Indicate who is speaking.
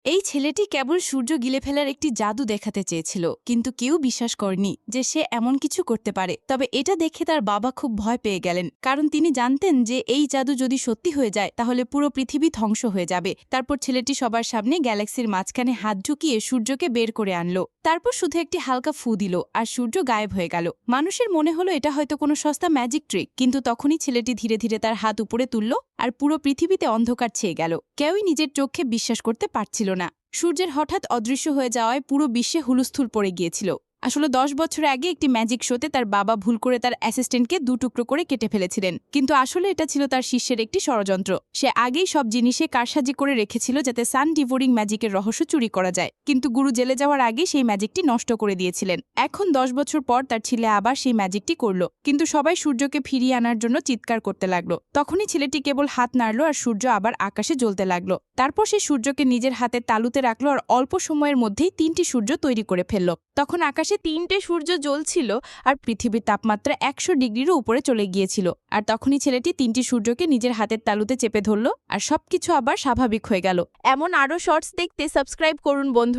Speaker 1: এই ছেলেটি কেবল সূর্য গিলে ফেলার একটি জাদু দেখাতে চেয়েছিল, কিন্তু কেউ বিশ্বাস করেনি যে সে এমন কিছু করতে পারে। তবে এটা দেখে তার বাবা খুব ভয় পেয়ে গেলেন, কারণ তিনি জানতেন যে এই জাদু যদি সত্যি হয়ে যায় তাহলে পুরো পৃথিবী ধ্বংস হয়ে যাবে। তারপর ছেলেটি সবার সামনে গ্যালাক্সির মাঝখানে হাত ঢুকিয়ে সূর্যকে বের করে আনলো। তারপর শুধু একটি হালকা ফু দিল আর সূর্য গায়েব হয়ে গেল। মানুষের মনে হলো এটা হয়তো কোনো সস্তা ম্যাজিক ট্রিক, কিন্তু তখনই ছেলেটি ধীরে ধীরে তার হাত উপরে তুলল আর পুরো পৃথিবীতে অন্ধকার ছেয়ে গেল। কেউই নিজের চোখে বিশ্বাস করতে পারছিল না। সূর্যের হঠাৎ অদৃশ্য হয়ে যাওয়ায় পুরো বিশ্বে হুলস্থুল পড়ে গিয়েছিল। আসলে 10 বছর আগে একটি ম্যাজিক শোতে তার বাবা ভুল করে তার অ্যাসিস্ট্যান্টকে 2 টুকরো করে কেটে ফেলেছিলেন, কিন্তু আসলে এটা ছিল তার শিষ্যের একটি ষড়যন্ত্র। সে আগেই সব জিনিসে কারসাজি করে রেখেছিল যাতে সান ডিভোরিং ম্যাজিকের রহস্য চুরি করা যায়, কিন্তু গুরু জেলে যাওয়ার আগে সেই ম্যাজিকটি নষ্ট করে দিয়েছিলেন। এখন 10 বছর পর তার ছেলে আবার সেই ম্যাজিকটি করল, কিন্তু সবাই সূর্যকে ফিরিয়ে আনার জন্য চিৎকার করতে লাগলো। তখনই ছেলেটি কেবল হাত নাড়ল আর সূর্য আবার আকাশে জ্বলতে লাগলো। তারপর সে সূর্যকে নিজের হাতের তালুতে রাখলো আর অল্প সময়ের মধ্যেই 3টি সূর্য তৈরি করে ফেলল। তখন আকাশে 3টে সূর্য জ্বলছিল আর পৃথিবীর তাপমাত্রা 100 ডিগ্রিরও উপরে চলে গিয়েছিল। আর তখনই ছেলেটি 3টি সূর্যকে নিজের হাতের তালুতে চেপে ধরল আর সবকিছু আবার স্বাভাবিক হয়ে গেল। এমন আরও শর্টস দেখতে সাবস্ক্রাইব করুন বন্ধুরা।